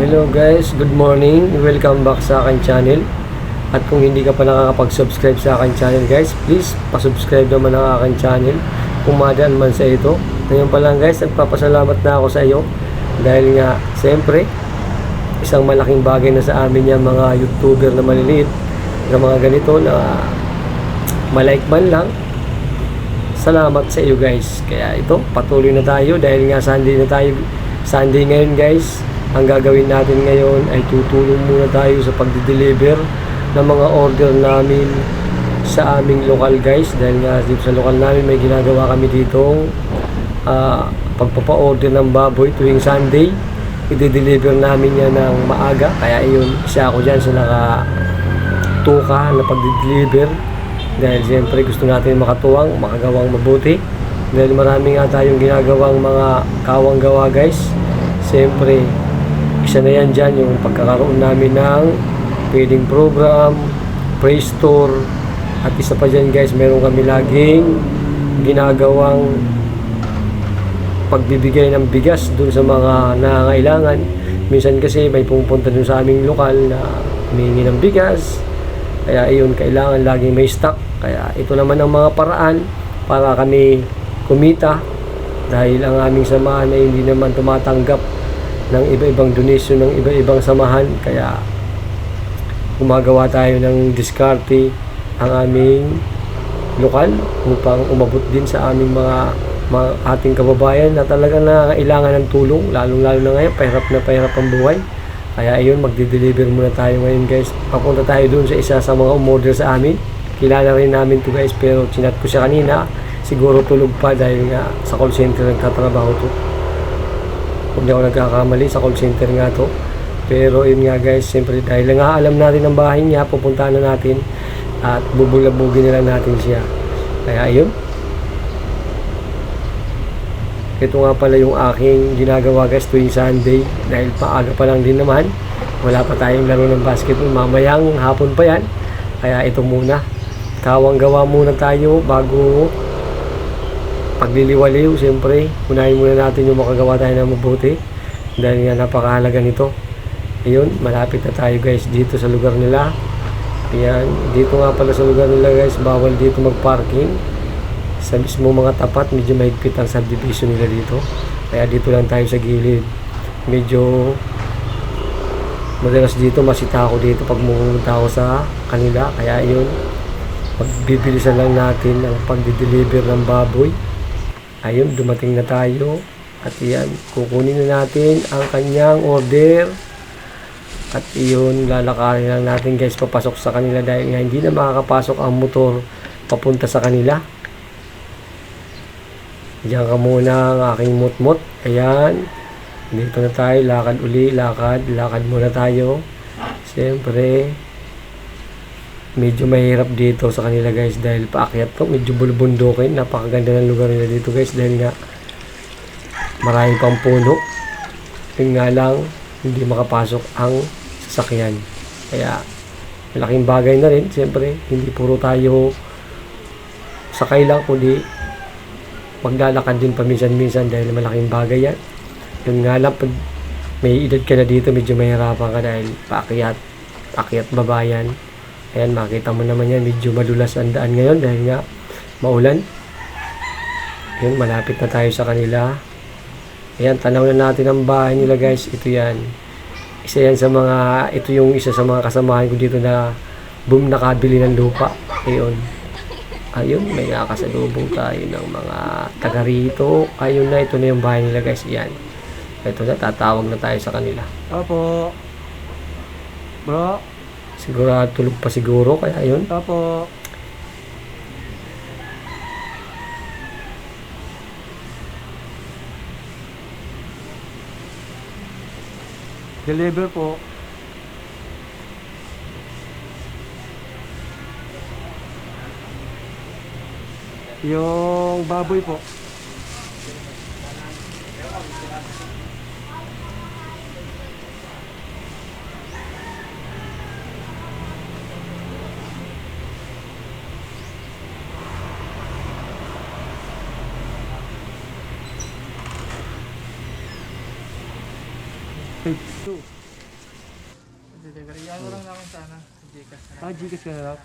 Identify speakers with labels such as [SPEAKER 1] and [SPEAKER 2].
[SPEAKER 1] Hello guys, good morning. Welcome back sa akin channel. At kung hindi ka pa nakakapag-subscribe sa akin channel guys, please pasubscribe naman ang akin channel kung madaan man sa ito. Ngayon pa lang guys, nagpapasalamat na ako sa iyo dahil nga siyempre isang malaking bagay na sa amin yung mga YouTuber na maliliit na mga ganito na malike man lang. Salamat sa iyo guys. Kaya ito, patuloy na tayo dahil nga Sunday ngayon guys. Ang gagawin natin ngayon ay tutulong muna tayo sa pagde-deliver ng mga order namin sa aming lokal guys. Dahil nga dito sa lokal namin may ginagawa kami ditong pagpapa-order ng baboy tuwing Sunday. I-deliver namin yan ng maaga. Kaya yun, isa ako dyan sa nakatuka na pagde-deliver. Dahil siyempre gusto natin makatuwang, makagawang mabuti. Dahil marami nga tayong ginagawang mga kawang-gawa guys. Siyempre, isa na yan dyan yung pagkakaroon namin ng feeding program, pre-store, at isa pa dyan guys, meron kami laging ginagawang pagbibigay ng bigas dun sa mga nangangailangan. Minsan kasi may pumunta dun sa aming lokal na humingi ng bigas, kaya iyon, kailangan laging may stock. Kaya ito naman ang mga paraan para kami kumita dahil ang aming samahan ay hindi naman tumatanggap ng iba-ibang donation ng iba-ibang samahan, kaya gumagawa tayo ng diskarte ang aming lokal upang umabot din sa aming mga ating kababayan na talagang nangangailangan ng tulong, lalong-lalo na ngayon pahirap ang buhay. Kaya ayun, magde-deliver muna tayo ngayon guys. Papunta tayo dun sa isa sa mga umorder sa amin. Kilala rin namin to guys, pero chinat ko siya kanina, siguro tulog pa dahil nga sa call center nagtatrabaho to. Kung di ako nagkakamali, sa call center nga to. Pero yun nga guys, siyempre dahil nga alam natin ang bahay niya, pupuntahan na natin at bubulabugin na lang natin siya. Kaya yun, ito nga pala yung aking ginagawa guys tuwing Sunday. Dahil paaga pa lang din naman, wala pa tayong laro ng basketball, mamayang hapon pa yan. Kaya ito muna, kawang gawa muna tayo bago pagliliwaliw. Siyempre, unahin muna natin yung makagawa tayo ng mabuti dahil nga napakahalaga nito. Ayun, malapit na tayo guys dito sa lugar nila. Ayan, dito nga pala sa lugar nila guys, bawal dito mag-parking. Sa mismo mga tapat, medyo mahigpit ang subdivision nila dito. Kaya dito lang tayo sa gilid. Medyo madalas dito, masita ako dito pag pumunta ako sa kanila. Kaya yun, pagbibilisan lang natin ang pagdi-deliver ng baboy. Ayun, dumating na tayo. At yan, kukunin na natin ang kanyang order. At iyon, lalakarin lang natin guys papasok sa kanila dahil nga hindi na makakapasok ang motor papunta sa kanila. Diyan ka muna ang aking mutmut. Ayan, dito na tayo, lakad uli, lakad muna tayo. Siyempre, medyo mahirap dito sa kanila guys dahil paakyat to, medyo bulubundukin. Napakaganda ng lugar nila dito guys dahil nga maraming pang puno. Yun nga lang, hindi makapasok ang sasakyan. Kaya malaking bagay na rin, siyempre hindi puro tayo sakay lang, kundi maglalakad din paminsan-minsan dahil malaking bagay yan. Yun nga lang, pag may edad ka na dito, medyo mahirapan ka dahil paakyat babayan. Ayan, makita mo naman yan, medyo madulas ang daan ngayon dahil nga maulan. Yun, malapit na tayo sa kanila. Ayan, tanaw na natin ang bahay nila guys. Ito yan. Ito yung isa sa mga kasamahan ko dito na nakabili ng lupa. Ayun, may nakasalubong tayo ng mga taga rito. Ayun na, ito na yung bahay nila guys. Ayan. Ito na, tatawag na tayo sa kanila.
[SPEAKER 2] Opo. Bro.
[SPEAKER 1] Siguro tulog pa siguro, kaya ayun.
[SPEAKER 2] Opo. Deliver po. Yung baboy po. Page 2.
[SPEAKER 3] Delivery. Ano lang naman sana. Sa Gcash na lang.
[SPEAKER 2] Gcash ka na lang.